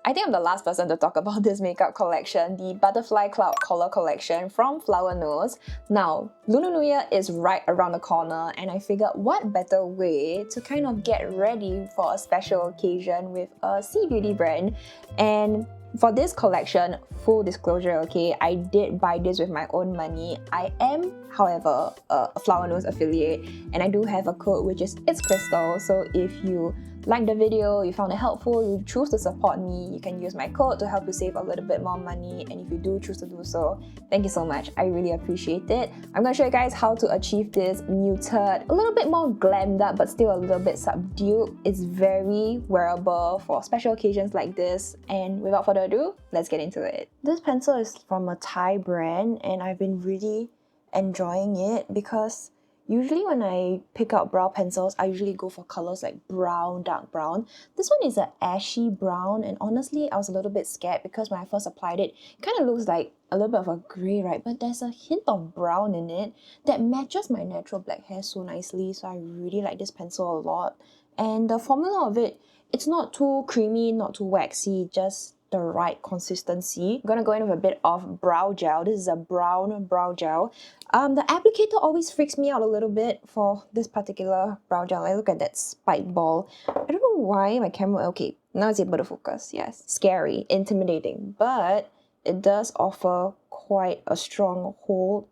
I think I'm the last person to talk about this makeup collection, the Butterfly Cloud Color Collection from Flowerknows. Now, Lunar New Year is right around the corner, and I figured what better way to kind of get ready for a special occasion with a sea beauty brand. And for this collection, full disclosure, okay, I did buy this with my own money. I am, however, a Flowerknows affiliate, and I do have a code which is ITSKRYSTLE. So if you like the video, you found it helpful, you choose to support me, you can use my code to help you save a little bit more money. And if you do choose to do so, thank you so much. I really appreciate it. I'm going to show you guys how to achieve this muted, a little bit more glammed up, but still a little bit subdued. It's very wearable for special occasions like this. And without further ado, let's get into it. This pencil is from a Thai brand, and I've been really enjoying it because usually when I pick out brow pencils, I usually go for colors like brown, dark brown. This one is an ashy brown, and honestly, I was a little bit scared because when I first applied it, it kind of looks like a little bit of a grey, right? But there's a hint of brown in it that matches my natural black hair so nicely, so I really like this pencil a lot. And the formula of it, it's not too creamy, not too waxy, just the right consistency. I'm gonna go in with a bit of brow gel. This is a brown brow gel. The applicator always freaks me out a little bit for this particular brow gel. Like, look at that spike ball. I don't know why my camera... Okay, now it's able to focus. Yes, scary, intimidating, but it does offer quite a strong hold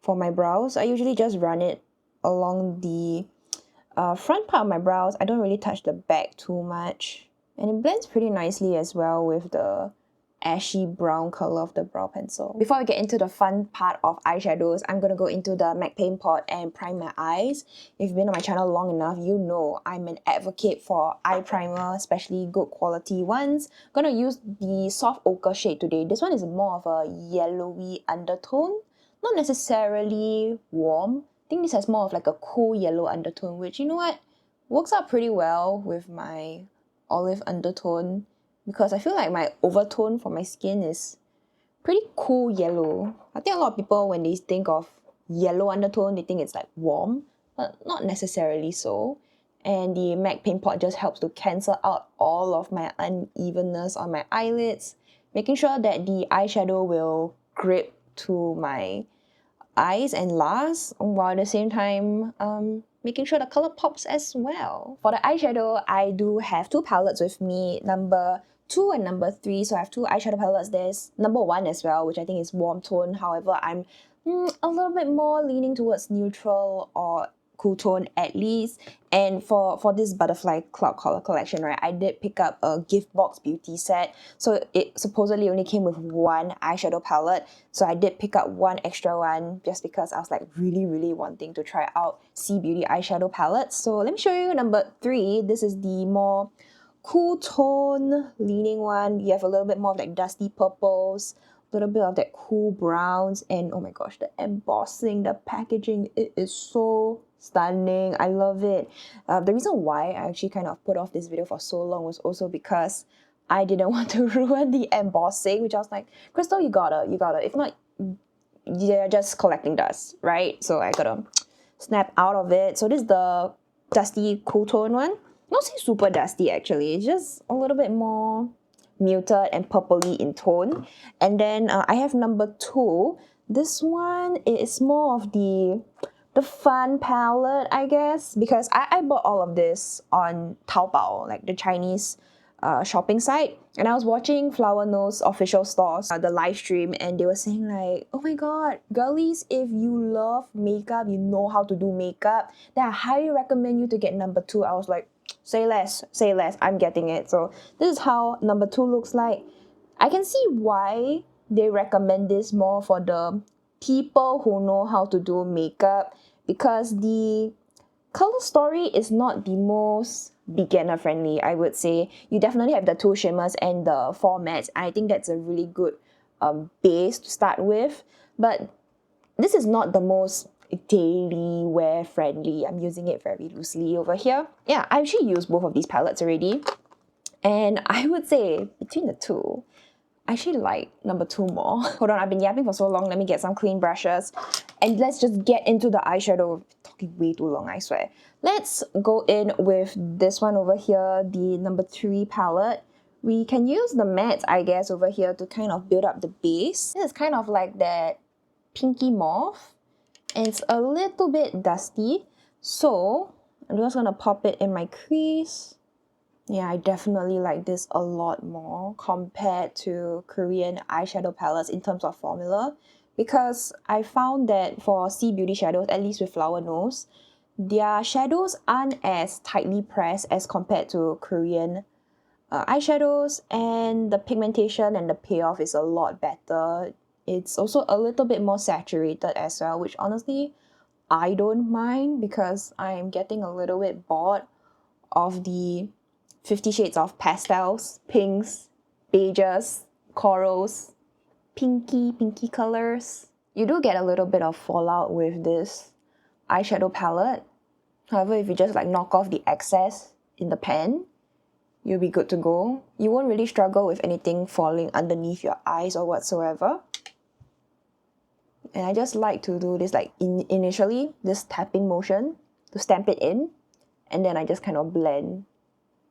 for my brows. I usually just run it along the front part of my brows. I don't really touch the back too much. And it blends pretty nicely as well with the ashy brown color of the brow pencil. Before we get into the fun part of eyeshadows, I'm going to go into the MAC Paint Pot and prime my eyes. If you've been on my channel long enough, you know I'm an advocate for eye primer, especially good quality ones. I'm going to use the soft ochre shade today. This one is more of a yellowy undertone, not necessarily warm. I think this has more of like a cool yellow undertone, which, you know what, works out pretty well with my olive undertone, because I feel like my overtone for my skin is pretty cool yellow. I think a lot of people, when they think of yellow undertone, they think it's like warm, but not necessarily so. And the MAC Paint Pot just helps to cancel out all of my unevenness on my eyelids, making sure that the eyeshadow will grip to my eyes and last, while at the same time making sure the color pops as well. For the eyeshadow, I do have two palettes with me, number 2 and number 3. So I have two eyeshadow palettes. There's number 1 as well, which I think is warm tone. However, I'm a little bit more leaning towards neutral or cool tone at least. And for this Butterfly Cloud Color Collection, right, I did pick up a gift box beauty set. So it supposedly only came with one eyeshadow palette. So I did pick up one extra one just because I was like really wanting to try out Sea Beauty eyeshadow palettes. So let me show you number 3. This is the more cool tone leaning one. You have a little bit more of like dusty purples, a little bit of that cool browns, and oh my gosh, the embossing, the packaging, it is so stunning. I love it. The reason why I actually kind of put off this video for so long was also because I didn't want to ruin the embossing, which I was like, Crystal, you gotta. If not, you're just collecting dust, right? So I gotta snap out of it. So this is the dusty cool tone one. Not say super dusty actually, it's just a little bit more muted and purpley in tone. And then I have number 2. This one is more of the fun palette, I guess, because I bought all of this on Taobao, like the Chinese shopping site, and I was watching Flowerknows official stores, the live stream, and they were saying like, oh my god, girlies, if you love makeup, you know how to do makeup, then I highly recommend you to get number 2. I was like, say less, I'm getting it. So this is how number 2 looks like. I can see why they recommend this more for the people who know how to do makeup, because the color story is not the most beginner friendly, I would say. You definitely have the 2 shimmers and the 4 mattes, and I think that's a really good base to start with. But this is not the most daily wear friendly. I'm using it very loosely over here. Yeah, I actually used both of these palettes already, and I would say between the 2, I actually like number 2 more. Hold on, I've been yapping for so long. Let me get some clean brushes and let's just get into the eyeshadow. Talking way too long, I swear. Let's go in with this one over here, the number 3 palette, We can use the mattes, I guess, over here to kind of build up the base. This is kind of like that pinky mauve, and it's a little bit dusty. So I'm just gonna pop it in my crease. Yeah, I definitely like this a lot more compared to Korean eyeshadow palettes in terms of formula, because I found that for C Beauty shadows, at least with Flowerknows, their shadows aren't as tightly pressed as compared to Korean eyeshadows, and the pigmentation and the payoff is a lot better. It's also a little bit more saturated as well, which honestly I don't mind because I'm getting a little bit bored of the 50 shades of pastels, pinks, beiges, corals, pinky colors. You do get a little bit of fallout with this eyeshadow palette. However, if you just like knock off the excess in the pan, you'll be good to go. You won't really struggle with anything falling underneath your eyes or whatsoever. And I just like to do this like initially, this tapping motion to stamp it in, and then I just kind of blend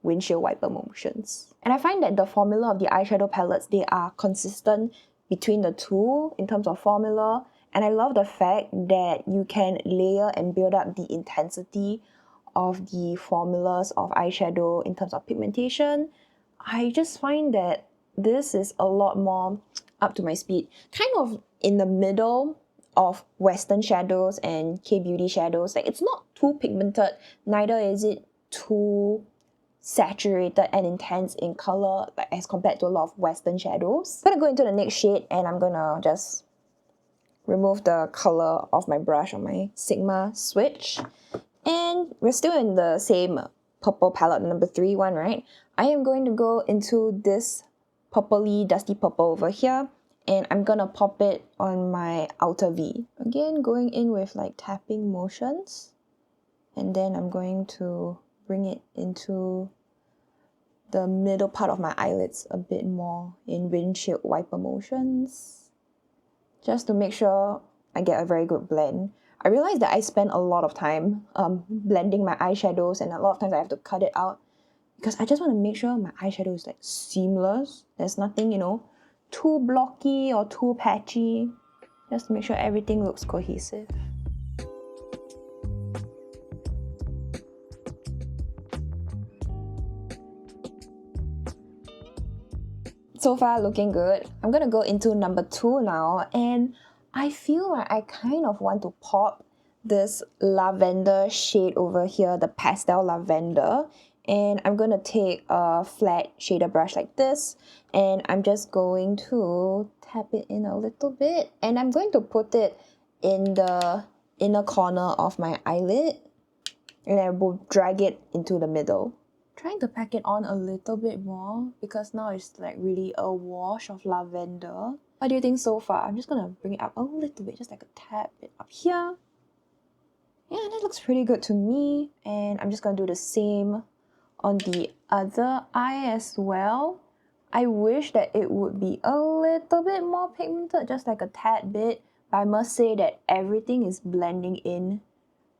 windshield wiper motions. And I find that the formula of the eyeshadow palettes, they are consistent between the two in terms of formula, and I love the fact that you can layer and build up the intensity of the formulas of eyeshadow in terms of pigmentation. I just find that this is a lot more up to my speed, kind of in the middle of Western shadows and K-beauty shadows. Like, it's not too pigmented, neither is it too saturated and intense in color, like as compared to a lot of Western shadows. I'm gonna go into the next shade and I'm gonna just remove the color of my brush on my Sigma switch. And we're still in the same purple palette, number 3 one, right? I am going to go into this purpley dusty purple over here, and I'm gonna pop it on my outer V. Again, going in with like tapping motions, and then I'm going to bring it into the middle part of my eyelids a bit more in windshield wiper motions, just to make sure I get a very good blend. I realized that I spend a lot of time blending my eyeshadows, and a lot of times I have to cut it out because I just want to make sure my eyeshadow is like seamless. There's nothing, you know, too blocky or too patchy, just to make sure everything looks cohesive. So far looking good. I'm gonna go into number 2 now, and I feel like I kind of want to pop this lavender shade over here, the pastel lavender, and I'm gonna take a flat shader brush like this, and I'm just going to tap it in a little bit, and I'm going to put it in the inner corner of my eyelid, and I will drag it into the middle. Trying to pack it on a little bit more because now it's like really a wash of lavender. What do you think so far? I'm just gonna bring it up a little bit, just like a tap it up here. Yeah, that looks pretty good to me. And I'm just gonna do the same on the other eye as well. I wish that it would be a little bit more pigmented, just like a tad bit. But I must say that everything is blending in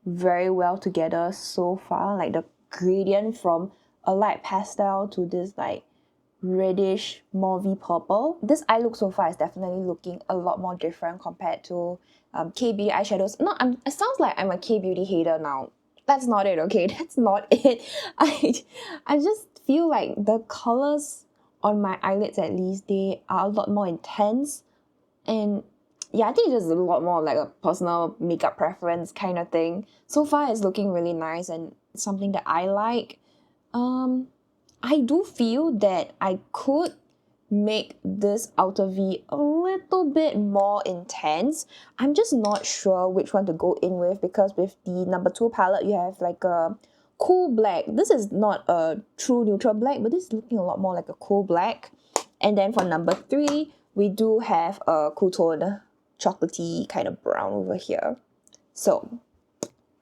very well together so far. Like the gradient from a light pastel to this like reddish mauvey purple. This eye look so far is definitely looking a lot more different compared to K-beauty eyeshadows. No, it sounds like I'm a K-beauty hater now. That's not it, okay? That's not it. I just feel like the colors on my eyelids, at least, they are a lot more intense. And yeah, I think it's just a lot more like a personal makeup preference kind of thing. So far, it's looking really nice and something that I like. I do feel that I could make this outer V a little bit more intense. I'm just not sure which one to go in with, because with the number 2 palette, you have like a cool black. This is not a true neutral black, but this is looking a lot more like a cool black. And then for number 3, we do have a cool tone chocolatey kind of brown over here. So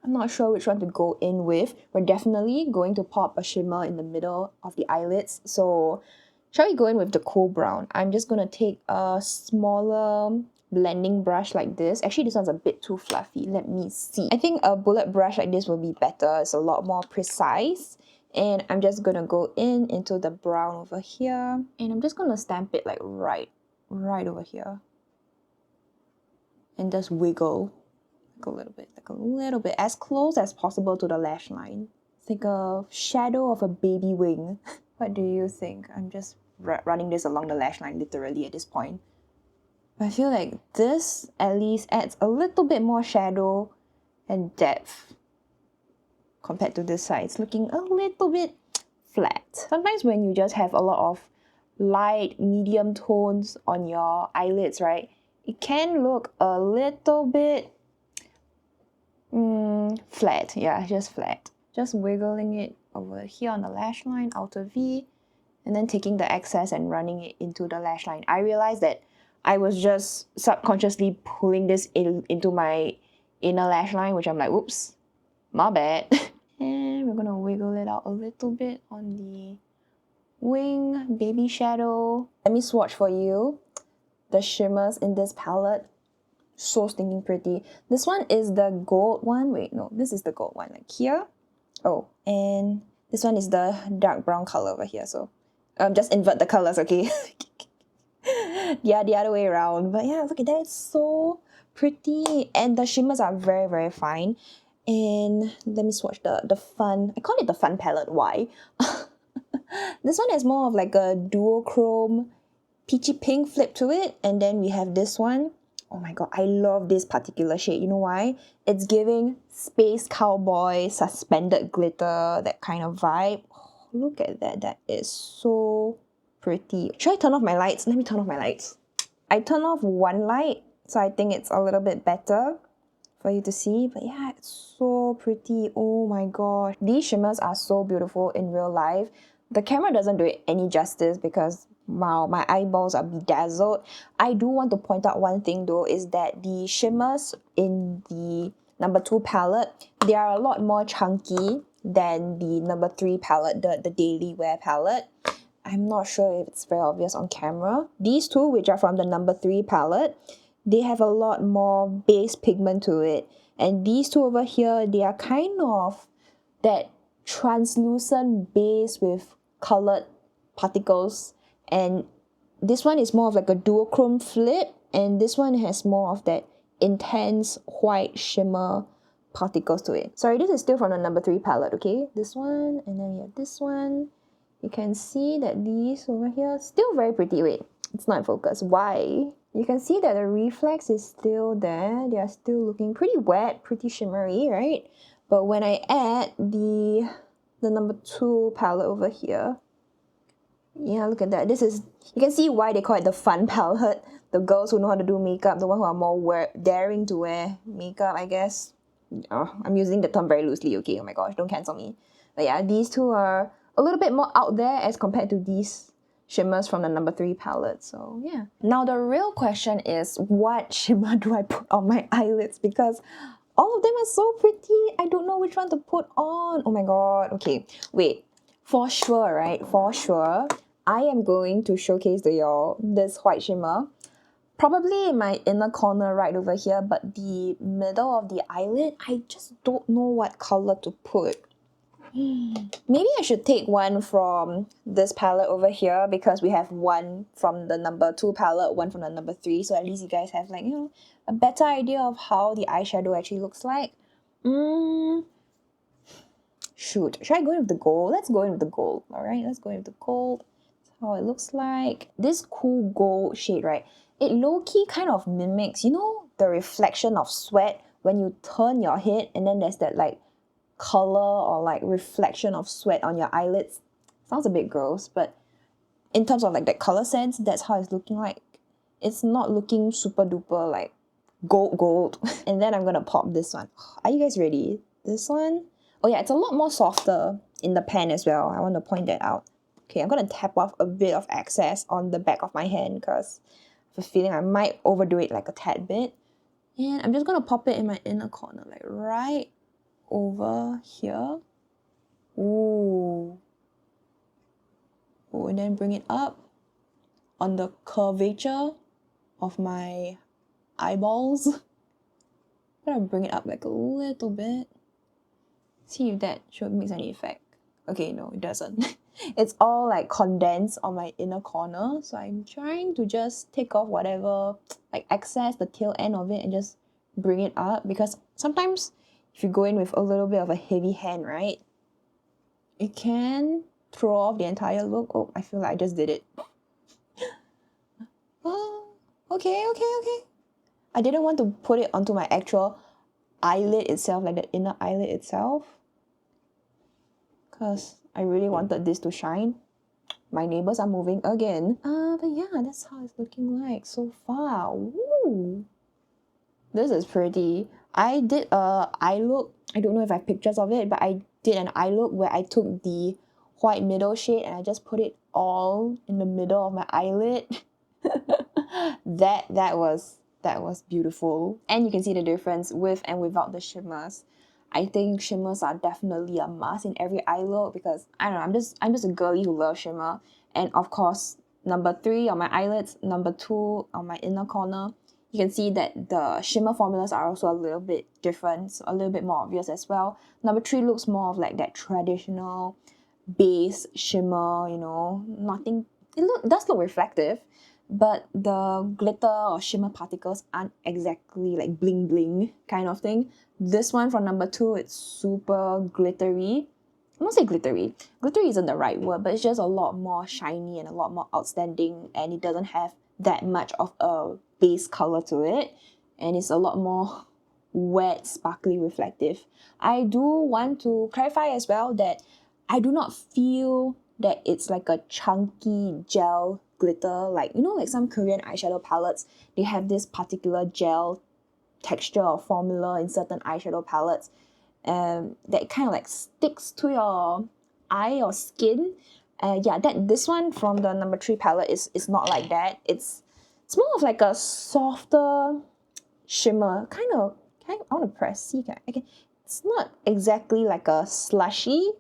I'm not sure which one to go in with. We're definitely going to pop a shimmer in the middle of the eyelids. So shall we go in with the cool brown? I'm just going to take a smaller blending brush like this. Actually, this one's a bit too fluffy. Let me see. I think a bullet brush like this will be better. It's a lot more precise. And I'm just gonna go into the brown over here, and I'm just gonna stamp it like right over here, and just wiggle like a little bit, as close as possible to the lash line. It's like a shadow of a baby wing. What do you think? I'm just running this along the lash line literally at this point. I feel like this at least adds a little bit more shadow and depth compared to this side. It's looking a little bit flat. Sometimes when you just have a lot of light, medium tones on your eyelids, right, it can look a little bit flat. Yeah, just flat. Just wiggling it over here on the lash line, outer V, and then taking the excess and running it into the lash line. I realized that I was just subconsciously pulling this into my inner lash line, which I'm like, whoops, my bad. And we're gonna wiggle it out a little bit on the wing, baby shadow. Let me swatch for you the shimmers in this palette. So stinking pretty. This one is the gold one. Wait, no, this is the gold one, like here. Oh, and this one is the dark brown color over here. So just invert the colors, okay? Yeah, the other way around. But yeah, look at that. It's so pretty. And the shimmers are very, very fine. And let me swatch the fun. I call it the fun palette. Why? This one has more of like a duochrome peachy pink flip to it. And then we have this one. Oh my god, I love this particular shade. You know why? It's giving space cowboy, suspended glitter, that kind of vibe. Oh, look at that. That is so pretty. Should I turn off my lights? Let me turn off my lights. I turn off one light, so I think it's a little bit better for you to see. But yeah, it's so pretty. Oh my gosh. These shimmers are so beautiful in real life. The camera doesn't do it any justice because wow, my eyeballs are bedazzled. I do want to point out one thing though, is that the shimmers in the number 2 palette, they are a lot more chunky than the number 3 palette, the daily wear palette. I'm not sure if it's very obvious on camera. These two, which are from the number 3 palette, they have a lot more base pigment to it. And these two over here, they are kind of that translucent base with colored particles. And this one is more of like a duochrome flip, and this one has more of that intense white shimmer particles to it. Sorry, this is still from the number 3 palette, okay? This one, and then we have this one. You can see that these over here, still very pretty. Wait, it's not in focus. Why? You can see that the reflex is still there. They are still looking pretty wet, pretty shimmery, right? But when I add the number 2 palette over here, yeah, look at that. This is, you can see why they call it the fun palette. The girls who know how to do makeup, the ones who are more daring to wear makeup, I guess. Oh, I'm using the term very loosely, okay? Oh my gosh, don't cancel me. But yeah, these two are a little bit more out there as compared to these shimmers from the number 3 palette. So yeah. Now the real question is, what shimmer do I put on my eyelids? Because all of them are so pretty. I don't know which one to put on. Oh my god. Okay, wait. For sure, right? For sure, I am going to showcase to y'all this white shimmer. Probably in my inner corner right over here, but the middle of the eyelid, I just don't know what color to put. Maybe I should take one from this palette over here, because we have one from the number 2 palette, one from the number 3, so at least you guys have, like, you know, a better idea of how the eyeshadow actually looks like. Shoot, should I go in with the gold? Let's go in with the gold. Alright, let's go in with the gold. That's how it looks like. This cool gold shade, right? It low-key kind of mimics, you know, the reflection of sweat when you turn your head and then there's that like color or like reflection of sweat on your eyelids. Sounds a bit gross, but in terms of like that color sense, that's how it's looking like. It's not looking super duper like gold. And then I'm gonna pop this one. Are you guys ready? This one? Oh yeah, it's a lot more softer in the pan as well. I want to point that out. Okay, I'm gonna tap off a bit of excess on the back of my hand because I have a feeling I might overdo it like a tad bit. And I'm just gonna pop it in my inner corner, like right over here. Ooh. Ooh, and then bring it up on the curvature of my eyeballs. I'm gonna bring it up like a little bit. See if that should make any effect. Okay, no, it doesn't. It's all like condensed on my inner corner. So I'm trying to just take off whatever like excess, the tail end of it, and just bring it up, because sometimes if you go in with a little bit of a heavy hand, right, it can throw off the entire look. Oh, I feel like I just did it. Oh, okay. I didn't want to put it onto my actual eyelid itself, like the inner eyelid itself, because I really wanted this to shine. My neighbors are moving again. But yeah, that's how it's looking like so far. Woo! This is pretty. I did a eye look. I don't know if I have pictures of it, but I did an eye look where I took the white middle shade and I just put it all in the middle of my eyelid. that was beautiful. And you can see the difference with and without the shimmers. I think shimmers are definitely a must in every eye look, because I don't know, I'm just a girly who loves shimmer. And of course, number 3 on my eyelids, number 2 on my inner corner. You can see that the shimmer formulas are also a little bit different, so a little bit more obvious as well. Number 3 looks more of like that traditional base shimmer, you know, nothing. It does look reflective, but the glitter or shimmer particles aren't exactly like bling bling kind of thing. This one from number 2, it's super glittery. I won't say glittery. Glittery isn't the right word, but it's just a lot more shiny and a lot more outstanding, and it doesn't have that much of a base color to it, and it's a lot more wet, sparkly, reflective. I do want to clarify as well that I do not feel that it's like a chunky gel glitter, like, you know, like some Korean eyeshadow palettes, they have this particular gel texture or formula in certain eyeshadow palettes, that kind of like sticks to your eye or skin. Yeah, this one from the number 3 palette is not like that. It's more of like a softer shimmer, I want to press, see, it's not exactly like a slushy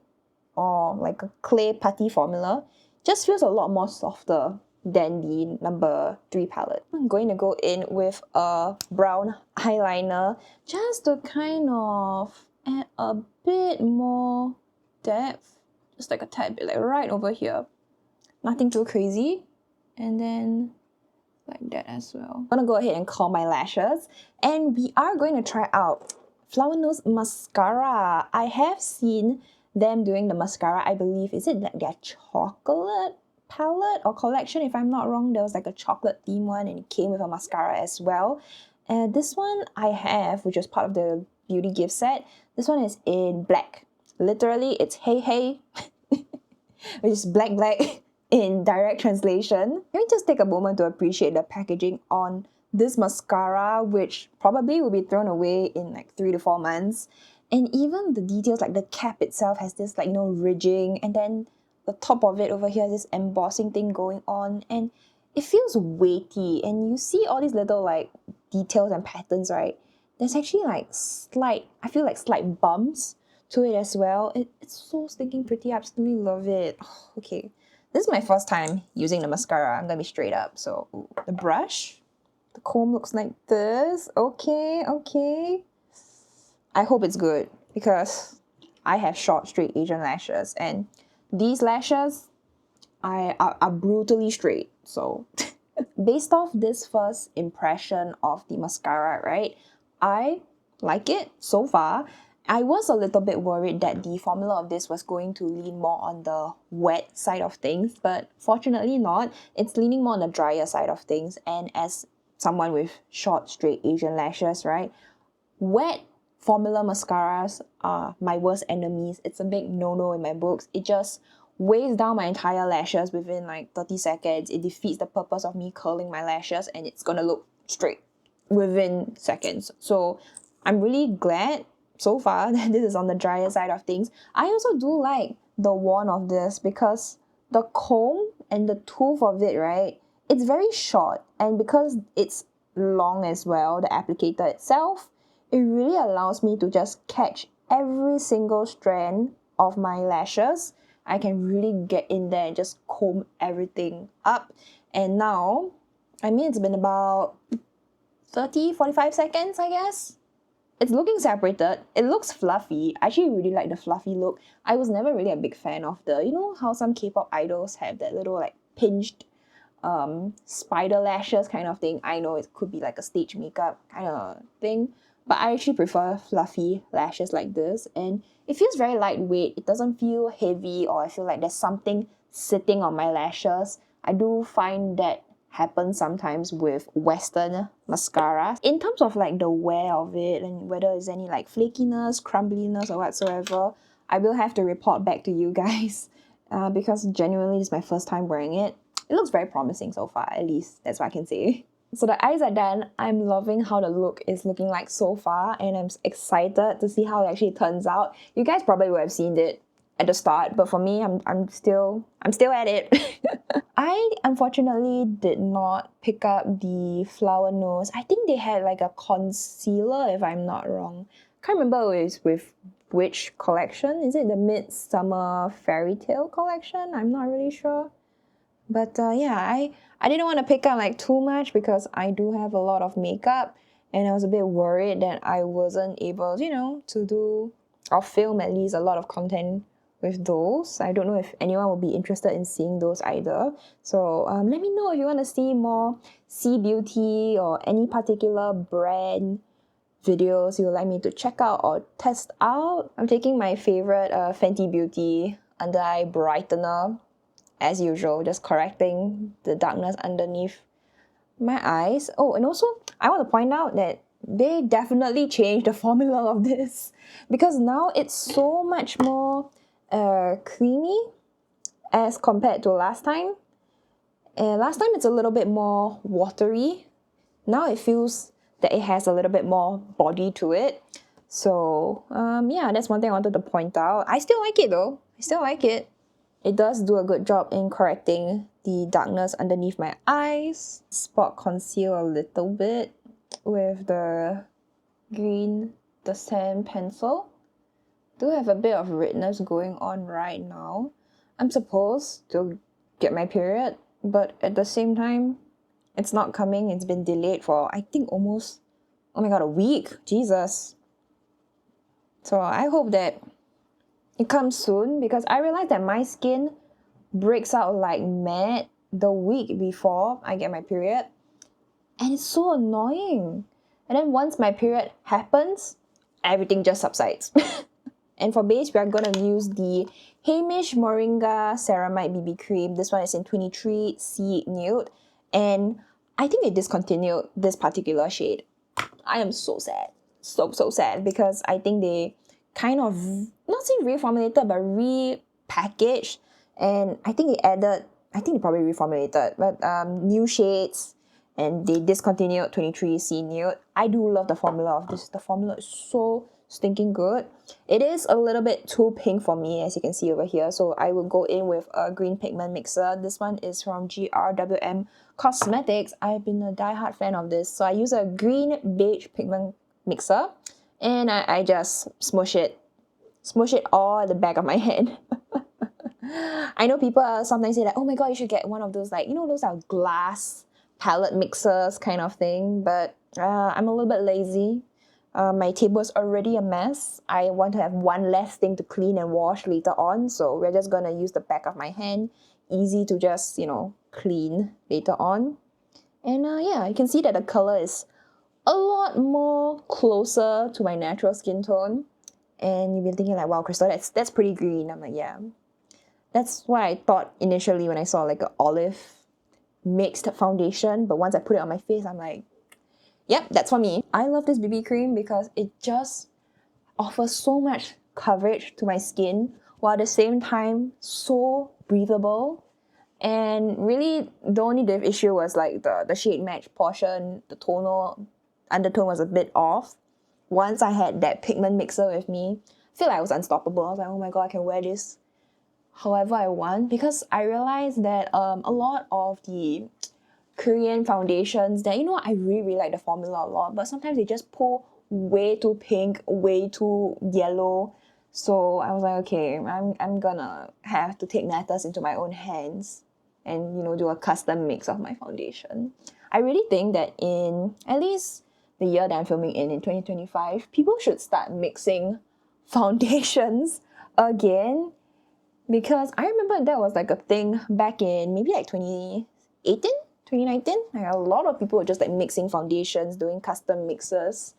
or like a clay putty formula. Just feels a lot more softer than the number 3 palette. I'm going to go in with a brown eyeliner just to kind of add a bit more depth, just like a tad bit, like right over here. Nothing too crazy. And then like that as well. I'm gonna go ahead and curl my lashes, and we are going to try out Flowerknows mascara. I have seen them doing the mascara, I believe, is it like their chocolate palette or collection? If I'm not wrong, there was like a chocolate theme one and it came with a mascara as well. And this one I have, which is part of the beauty gift set. This one is in black. Literally, it's hey, which is black in direct translation. Let me just take a moment to appreciate the packaging on this mascara, which probably will be thrown away in like 3 to 4 months. And even the details, like the cap itself has this like, you know, ridging, and then the top of it over here has this embossing thing going on, and it feels weighty, and you see all these little like details and patterns, right? There's actually like I feel like slight bumps to it as well. It's so stinking pretty. I absolutely love it. Oh, okay. This is my first time using the mascara, I'm gonna be straight up. So, the brush, the comb looks like this. Okay. I hope it's good, because I have short, straight Asian lashes, and these lashes are brutally straight. So, based off this first impression of the mascara, right, I like it so far. I was a little bit worried that the formula of this was going to lean more on the wet side of things, but fortunately not. It's leaning more on the drier side of things, and as someone with short, straight Asian lashes, right, wet formula mascaras are my worst enemies. It's a big no-no in my books. It just weighs down my entire lashes within like 30 seconds. It defeats the purpose of me curling my lashes, and it's gonna look straight within seconds. So I'm really glad so far that this is on the drier side of things. I also do like the wand of this, because the comb and the tooth of it, right, it's very short, and because it's long as well, the applicator itself, it really allows me to just catch every single strand of my lashes. I can really get in there and just comb everything up. And now, I mean, it's been about 30-45 seconds, I guess. it's looking separated. It looks fluffy. I actually really like the fluffy look. I was never really a big fan of the, you know how some K-pop idols have that little like pinched spider lashes kind of thing. I know it could be like a stage makeup kind of thing, but I actually prefer fluffy lashes like this, and it feels very lightweight. It doesn't feel heavy, or I feel like there's something sitting on my lashes. I do find that happens sometimes with Western mascara. In terms of like the wear of it and whether there's any like flakiness, crumbliness or whatsoever, I will have to report back to you guys because genuinely it's my first time wearing it. It looks very promising so far, at least that's what I can say. So the eyes are done. I'm loving how the look is looking like so far, and I'm excited to see how it actually turns out. You guys probably would have seen it at the start, but for me, I'm still at it. I unfortunately did not pick up the Flowerknows. I think they had like a concealer, if I'm not wrong. Can't remember it was with which collection. Is it the Midsummer Fairy Tale collection? I'm not really sure. But yeah, I didn't want to pick up like too much because I do have a lot of makeup, and I was a bit worried that I wasn't able, you know, to do or film at least a lot of content with those. I don't know if anyone will be interested in seeing those either. So let me know if you want to see more C Beauty or any particular brand videos you would like me to check out or test out. I'm taking my favorite Fenty Beauty under eye brightener as usual, just correcting the darkness underneath my eyes. Oh, and also I want to point out that they definitely changed the formula of this, because now it's so much more creamy as compared to last time. Last time it's a little bit more watery. Now it feels that it has a little bit more body to it. So yeah, that's one thing I wanted to point out. I still like it though. I still like it. It does do a good job in correcting the darkness underneath my eyes. Spot conceal a little bit with the green, the sand pencil. Do have a bit of redness going on right now. I'm supposed to get my period, but at the same time, it's not coming. It's been delayed for, I think, almost, oh my god, a week. Jesus. So I hope that it comes soon, because I realized that my skin breaks out like mad the week before I get my period, and it's so annoying. And then once my period happens, everything just subsides. And for base, we are going to use the Hamish Moringa Ceramide BB Cream. This one is in 23C Nude, and I think they discontinued this particular shade. I am so sad. So sad, because I think they kind of, not saying reformulated, but repackaged, and I think they probably reformulated, but new shades, and they discontinued 23C Nude. I do love the formula of this. The formula is so stinking good. It is a little bit too pink for me, as you can see over here, so I will go in with a green pigment mixer. This one is from GRWM Cosmetics. I've been a diehard fan of this, so I use a green beige pigment mixer, and I just smush it all at the back of my hand. I know people sometimes say that, oh my god, you should get one of those, like, you know, those are glass palette mixers kind of thing, but I'm a little bit lazy. My table is already a mess. I want to have one less thing to clean and wash later on, so we're just gonna use the back of my hand. Easy to just, you know, clean later on. And yeah, you can see that the color is a lot more closer to my natural skin tone. And you've been thinking like, wow, Crystal, that's pretty green. I'm like, yeah. That's what I thought initially when I saw like an olive mixed foundation, but once I put it on my face, I'm like, yep, that's for me. I love this BB cream because it just offers so much coverage to my skin, while at the same time so breathable. And really, the only issue was like the shade match portion. The tonal undertone was a bit off. Once I had that pigment mixer with me, I feel like I was unstoppable. I was like, oh my god, I can wear this however I want, because I realized that a lot of the Korean foundations that, you know, I really like the formula a lot, but sometimes they just pull way too pink, way too yellow. So I was like, okay, I'm gonna have to take matters into my own hands and, you know, do a custom mix of my foundation. I really think that in at least the year that I'm filming in 2025, people should start mixing foundations again, because I remember that was like a thing back in maybe like 2018, 2019. Like a lot of people were just like mixing foundations, doing custom mixes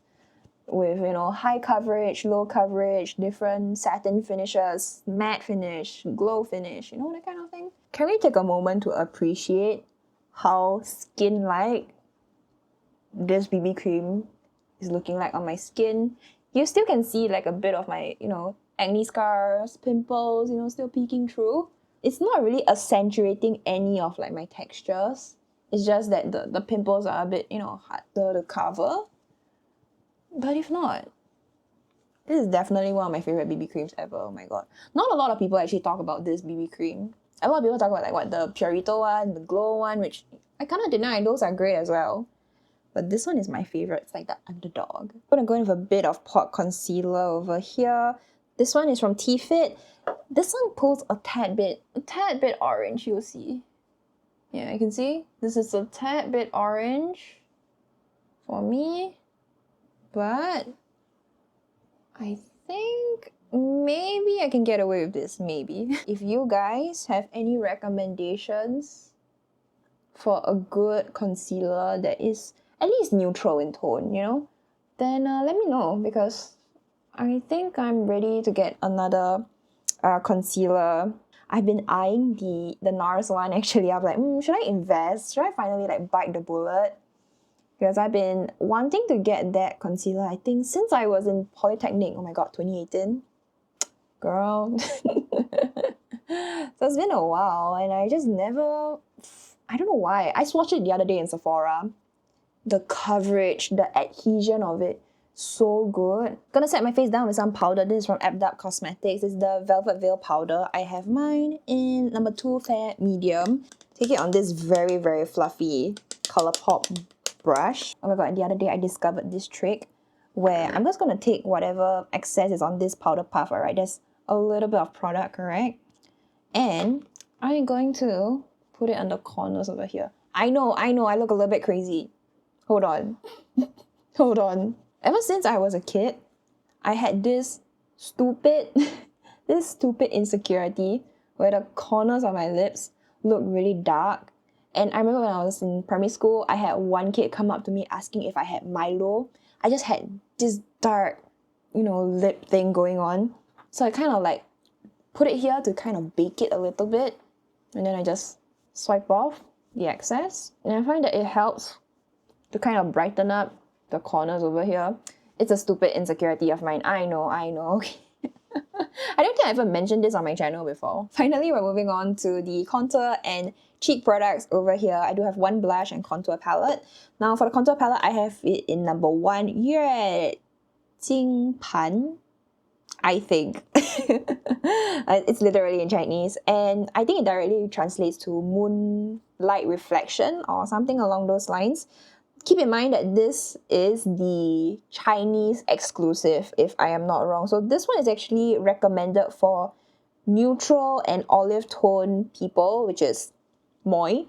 with, you know, high coverage, low coverage, different satin finishes, matte finish, glow finish, you know, that kind of thing. Can we take a moment to appreciate how skin-like this BB cream is looking like on my skin? You still can see like a bit of my, you know, acne scars, pimples, you know, still peeking through. It's not really accentuating any of like my textures. It's just that the pimples are a bit, you know, harder to cover. But if not, this is definitely one of my favorite BB creams ever. Oh my god. Not a lot of people actually talk about this BB cream. A lot of people talk about like what, the Purito one, the Glow one, which I cannot deny, those are great as well. But this one is my favorite. It's like the underdog. I'm gonna go in with a bit of pot concealer over here. This one is from T-Fit. This one pulls a tad bit orange, you'll see. Yeah, you can see this is a tad bit orange for me. But I think maybe I can get away with this, maybe. If you guys have any recommendations for a good concealer that is at least neutral in tone, you know, then let me know, because I think I'm ready to get another concealer. I've been eyeing the NARS one actually. I'm like, should I invest? Should I finally like bite the bullet? Because I've been wanting to get that concealer, I think, since I was in Polytechnic. Oh my god, 2018. Girl. So it's been a while, and I just never... I don't know why. I swatched it the other day in Sephora. The coverage, the adhesion of it, so good. Gonna set my face down with some powder. This is from Abduct Cosmetics. It's the Velvet Veil powder. I have mine in number 2 Fair Medium. Take it on this very, very fluffy ColourPop brush. Oh my god, the other day I discovered this trick where I'm just gonna take whatever excess is on this powder puff, alright? There's a little bit of product, correct? And I'm going to put it on the corners over here. I know, I look a little bit crazy. Hold on. Hold on. Ever since I was a kid, I had this stupid insecurity where the corners of my lips look really dark. And I remember when I was in primary school, I had one kid come up to me asking if I had Milo. I just had this dark, you know, lip thing going on. So I kind of like put it here to kind of bake it a little bit. And then I just swipe off the excess. And I find that it helps to kind of brighten up the corners over here. It's a stupid insecurity of mine. I know. I don't think I ever mentioned this on my channel before. Finally, we're moving on to the contour and cheek products over here. I do have one blush and contour palette. Now, for the contour palette, I have it in number 1. Yue Jing Pan, I think. It's literally in Chinese. And I think it directly translates to moonlight reflection or something along those lines. Keep in mind that this is the Chinese exclusive, if I am not wrong. So this one is actually recommended for neutral and olive tone people, which is moi.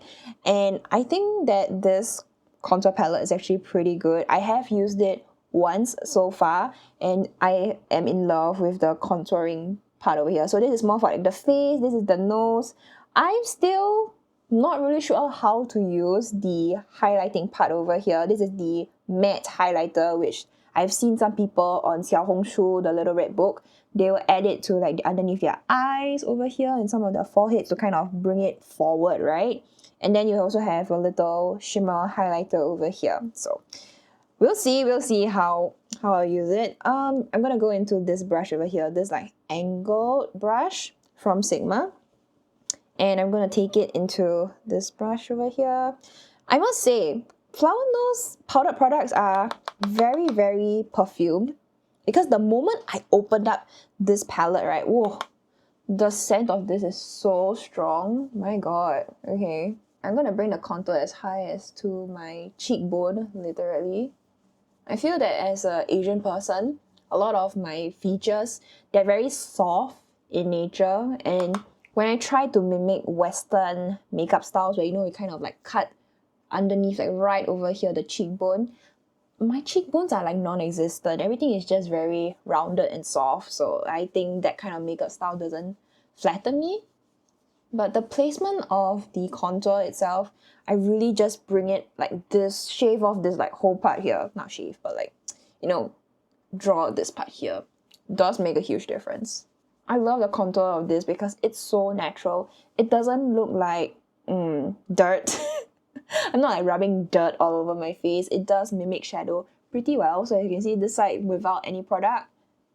And I think that this contour palette is actually pretty good. I have used it once so far, and I am in love with the contouring part over here. So this is more for like the face, this is the nose. I'm still not really sure how to use the highlighting part over here. This is the matte highlighter, which I've seen some people on Xiaohongshu, the little red book, they will add it to like underneath their eyes over here and some of their foreheads to kind of bring it forward, right? And then you also have a little shimmer highlighter over here. So we'll see how I use it. I'm gonna go into this brush over here, this like angled brush from Sigma. And I'm going to take it into this brush over here. I must say, Flowerknows powdered products are very, very perfumed. Because the moment I opened up this palette, right, whoa, the scent of this is so strong. My god. Okay. I'm going to bring the contour as high as to my cheekbone, literally. I feel that as an Asian person, a lot of my features, they're very soft in nature, and when I try to mimic Western makeup styles where, you know, you kind of like cut underneath, like right over here, the cheekbone, my cheekbones are like non-existent. Everything is just very rounded and soft. So I think that kind of makeup style doesn't flatter me. But the placement of the contour itself, I really just bring it like this, shave off this like whole part here. Not shave, but like, you know, draw this part here. Does make a huge difference. I love the contour of this because it's so natural. It doesn't look like dirt. I'm not like rubbing dirt all over my face. It does mimic shadow pretty well. So you can see this side without any product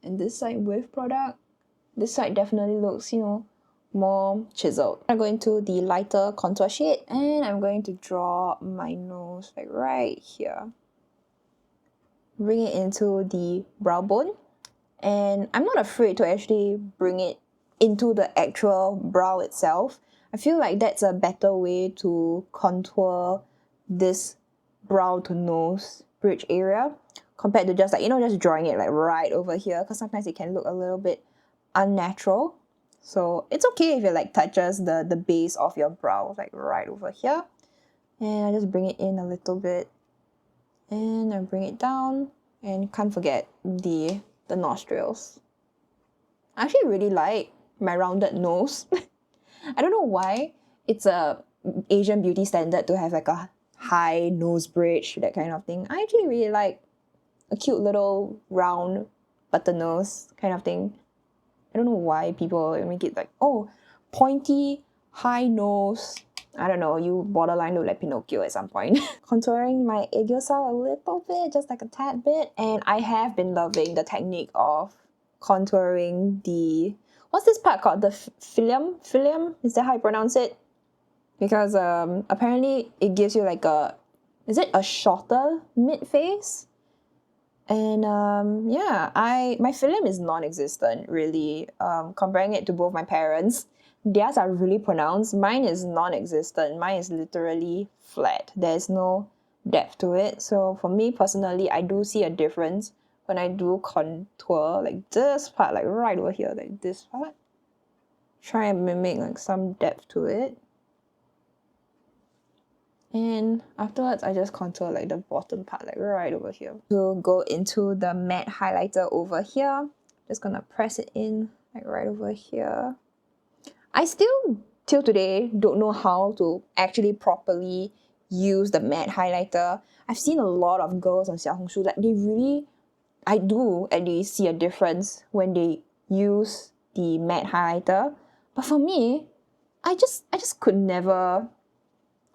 and this side with product. This side definitely looks, you know, more chiseled. I'm going to the lighter contour shade and I'm going to draw my nose like right here. Bring it into the brow bone. And I'm not afraid to actually bring it into the actual brow itself. I feel like that's a better way to contour this brow to nose bridge area compared to just like, you know, just drawing it like right over here, because sometimes it can look a little bit unnatural. So it's okay if it like touches the base of your brow like right over here. And I just bring it in a little bit and I bring it down, and can't forget the nostrils. I actually really like my rounded nose. I don't know why it's a Asian beauty standard to have like a high nose bridge, that kind of thing. I actually really like a cute little round button nose kind of thing. I don't know why people make it like, oh, pointy, high nose. I don't know, you borderline look like Pinocchio at some point. Contouring my aegyo a little bit, just like a tad bit. And I have been loving the technique of contouring the... What's this part called? The filium? Filium? Is that how you pronounce it? Because apparently it gives you like a... Is it a shorter mid-face? And yeah, my filium is non-existent really. Comparing it to both my parents, theirs are really pronounced. Mine is non-existent. Mine is literally flat. There's no depth to it. So for me personally, I do see a difference when I do contour like this part, like right over here, like this part. Try and mimic like some depth to it. And afterwards, I just contour like the bottom part, like right over here. So go into the matte highlighter over here. Just gonna press it in like right over here. I still, till today, don't know how to actually properly use the matte highlighter. I've seen a lot of girls on Xiaohongshu that they really, I do at least see a difference when they use the matte highlighter. But for me, I just could never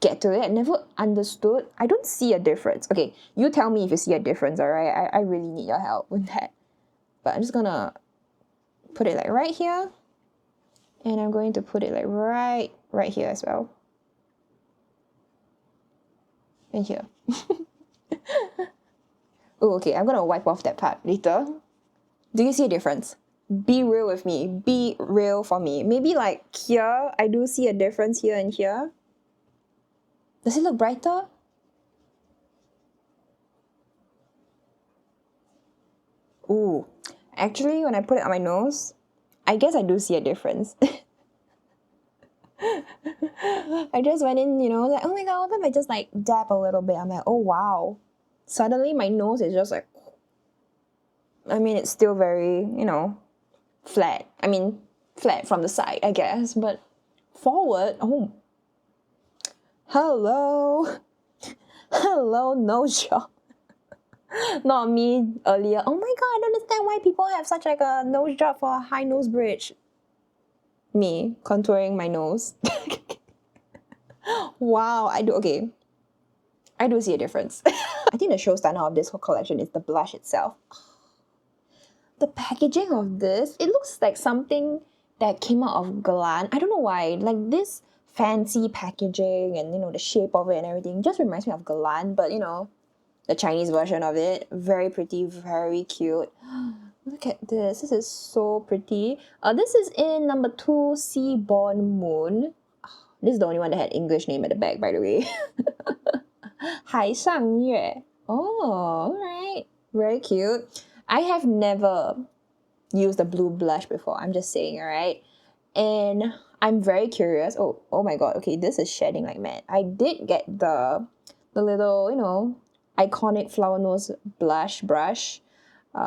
get to it. I never understood. I don't see a difference. Okay, you tell me if you see a difference, alright? I really need your help with that. But I'm just gonna put it like right here. And I'm going to put it like right here as well. And here. Oh, okay, I'm gonna wipe off that part later. Do you see a difference? Be real with me. Be real for me. Maybe like here, I do see a difference here and here. Does it look brighter? Ooh, actually, when I put it on my nose, I guess I do see a difference. I just went in, you know, like, oh my god, what if I just like dab a little bit? I'm like, oh wow. Suddenly my nose is just like, I mean, it's still very, you know, flat. I mean, flat from the side, I guess, but forward, oh. Hello. Hello, nose job. Not me earlier. Oh my god, I don't understand why people have such like a nose job for a high nose bridge. Me contouring my nose. Wow, I do see a difference. I think the showstopper of this whole collection is the blush itself. The packaging of this, it looks like something that came out of Glan. I don't know why, like this fancy packaging and, you know, the shape of it and everything just reminds me of Glan, but you know, the Chinese version of it. Very pretty, very cute. Look at this. This is so pretty. This is in number 2, Seaborn Moon. This is the only one that had English name at the back, by the way. 海上月. Oh, alright. Very cute. I have never used a blue blush before. I'm just saying, alright? And I'm very curious. Oh my god. Okay, this is shedding like mad. I did get the little, you know, iconic Flowerknows blush brush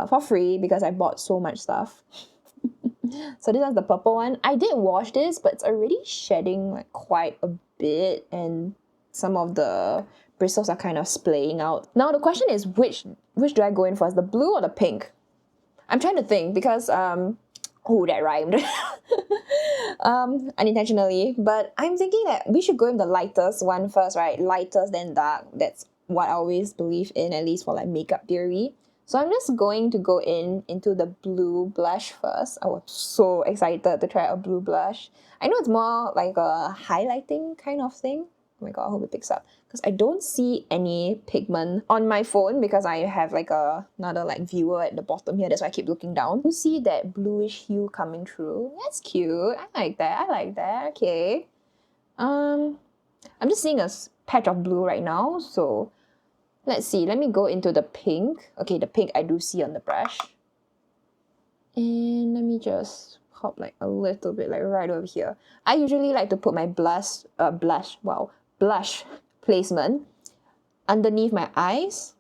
for free because I bought so much stuff. So this is the purple one. I did wash this, but it's already shedding like quite a bit, and some of the bristles are kind of splaying out. Now the question is, which do I go in first, the blue or the pink? I'm trying to think because oh, that rhymed. Unintentionally, but I'm thinking that we should go in the lightest one first, right? Lightest then dark. That's what I always believe in, at least for like makeup theory. So I'm just going to go into the blue blush first. I was so excited to try a blue blush. I know it's more like a highlighting kind of thing. Oh my god, I hope it picks up. Because I don't see any pigment on my phone because I have like another like viewer at the bottom here. That's why I keep looking down. You see that bluish hue coming through. That's cute. I like that. I like that. Okay. I'm just seeing a patch of blue right now. So let's see. Let me go into the pink. Okay, the pink I do see on the brush. And let me just pop like a little bit like right over here. I usually like to put my blush placement underneath my eyes.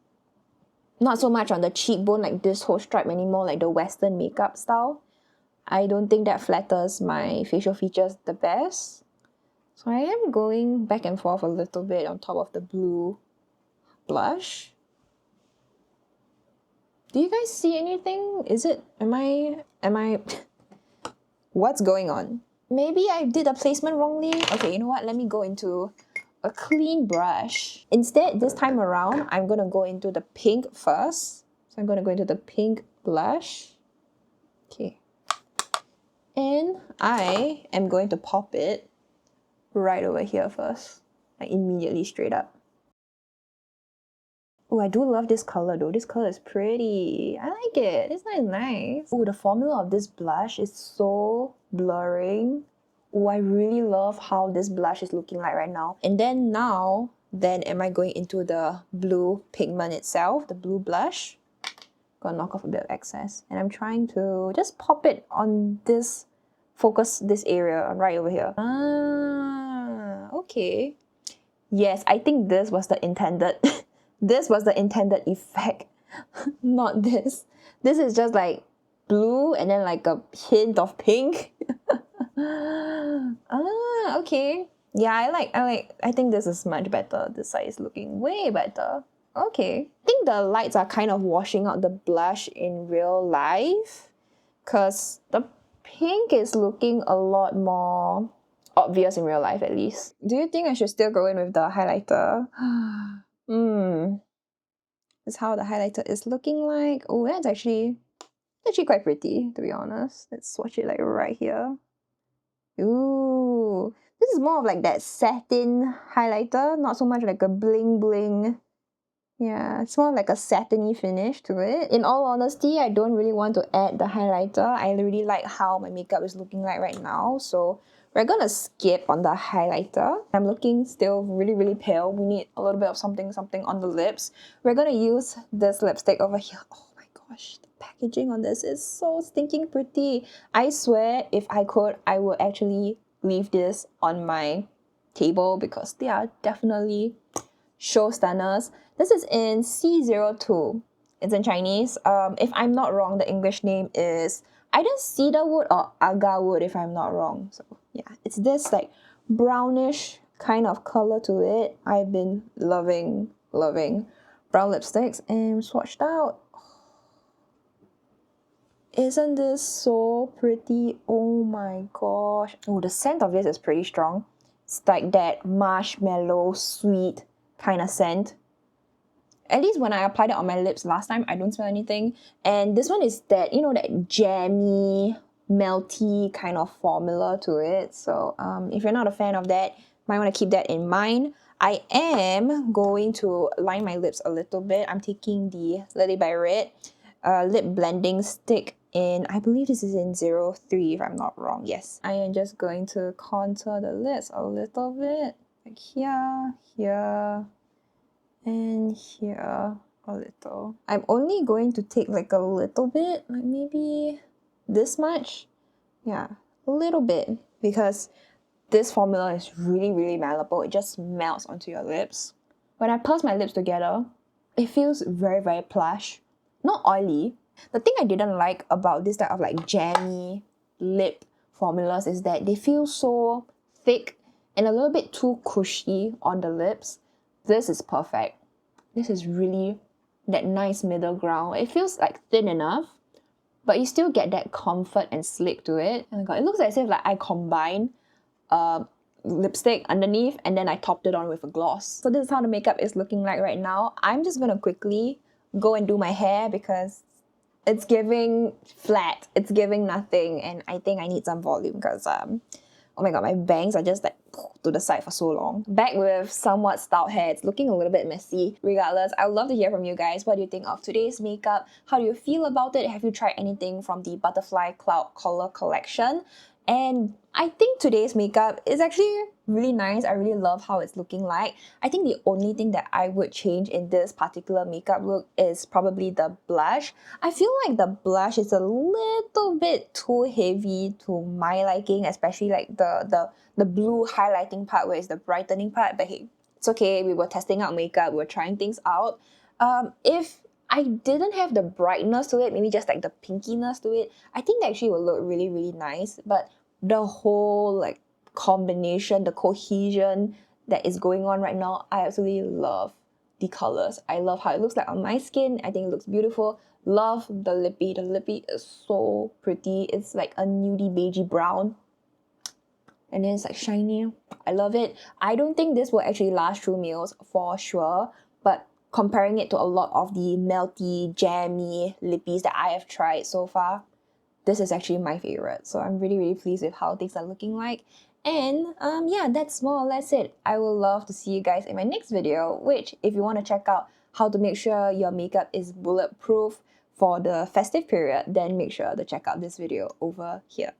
Not so much on the cheekbone like this whole stripe anymore, like the Western makeup style. I don't think that flatters my facial features the best. So I am going back and forth a little bit on top of the blue blush. Do you guys see anything? Am I what's going on? Maybe I did a placement wrongly. Okay, you know what? Let me go into a clean brush. Instead, this time around, I'm gonna go into the pink first. So I'm gonna go into the pink blush. Okay. And I am going to pop it right over here first. Like immediately straight up. Oh, I do love this color though. This color is pretty. I like it. It's nice. Oh, the formula of this blush is so blurring. Oh, I really love how this blush is looking like right now. And then am I going into the blue pigment itself, the blue blush. Gonna knock off a bit of excess. And I'm trying to just pop it on this, focus this area right over here. Ah, okay. Yes, I think this was the intended, this was the intended effect, not this. This is just like blue and then like a hint of pink. Ah, okay. Yeah, I think this is much better. This side is looking way better. Okay. I think the lights are kind of washing out the blush in real life, because the pink is looking a lot more obvious in real life, at least. Do you think I should still go in with the highlighter? This is how the highlighter is looking like. Oh, that's actually quite pretty, to be honest. Let's swatch it like right here. Ooh, this is more of like that satin highlighter, not so much like a bling bling. Yeah, it's more like a satiny finish to it. In all honesty, I don't really want to add the highlighter. I really like how my makeup is looking like right now, so we're gonna skip on the highlighter. I'm looking still really, really pale. We need a little bit of something on the lips. We're gonna use this lipstick over here. Oh my gosh, the packaging on this is so stinking pretty. I swear, if I could, I would actually leave this on my table because they are definitely show stunners. This is in C02. It's in Chinese. If I'm not wrong, the English name is either cedarwood or agarwood, if I'm not wrong. So yeah, it's this like brownish kind of color to it. I've been loving brown lipsticks, and swatched out. Isn't this so pretty? Oh my gosh. Oh, the scent of this is pretty strong. It's like that marshmallow sweet kind of scent. At least when I applied it on my lips last time, I don't smell anything. And this one is that, you know, that jammy, melty kind of formula to it. So if you're not a fan of that, you might want to keep that in mind. I am going to line my lips a little bit. I'm taking the Lily by Red lip blending stick in, I believe this is in 03 if I'm not wrong. Yes. I am just going to contour the lips a little bit. Like here, here, and here a little. I'm only going to take like a little bit, like maybe this much. Yeah, a little bit, because this formula is really, really malleable. It just melts onto your lips. When I purse my lips together, It feels very, very plush, not oily. The thing I didn't like about this type of like jammy lip formulas is that they feel so thick and a little bit too cushy on the lips. This is perfect. This is really that nice middle ground. It feels like thin enough, but you still get that comfort and sleek to it. Oh my god, it looks as if like I combined lipstick underneath and then I topped it on with a gloss. So this is how the makeup is looking like right now. I'm just gonna quickly go and do my hair because it's giving flat, it's giving nothing, and I think I need some volume because oh my god, my bangs are just like to the side for so long. Back with somewhat styled hair. It's looking a little bit messy. Regardless, I would love to hear from you guys. What do you think of today's makeup? How do you feel about it? Have you tried anything from the Butterfly Cloud Color collection? And I think today's makeup is actually really nice. I really love how it's looking like. I think the only thing that I would change in this particular makeup look is probably the blush. I feel like the blush is a little bit too heavy to my liking, especially like the blue highlighting part where it's the brightening part. But hey, it's okay. We were testing out makeup. We were trying things out. If I didn't have the brightness to it, maybe just like the pinkiness to it, I think that actually will look really, really nice. But the whole like combination, the cohesion that is going on right now, I absolutely love the colors. I love how it looks like on my skin. I think it looks beautiful. Love the lippy. The lippy is so pretty. It's like a nudie beigey brown. And then it's like shiny. I love it. I don't think this will actually last through meals for sure, but comparing it to a lot of the melty, jammy lippies that I have tried so far, this is actually my favorite. So I'm really, really pleased with how things are looking like. And yeah, that's more or less it. I will love to see you guys in my next video, which if you want to check out how to make sure your makeup is bulletproof for the festive period, then make sure to check out this video over here.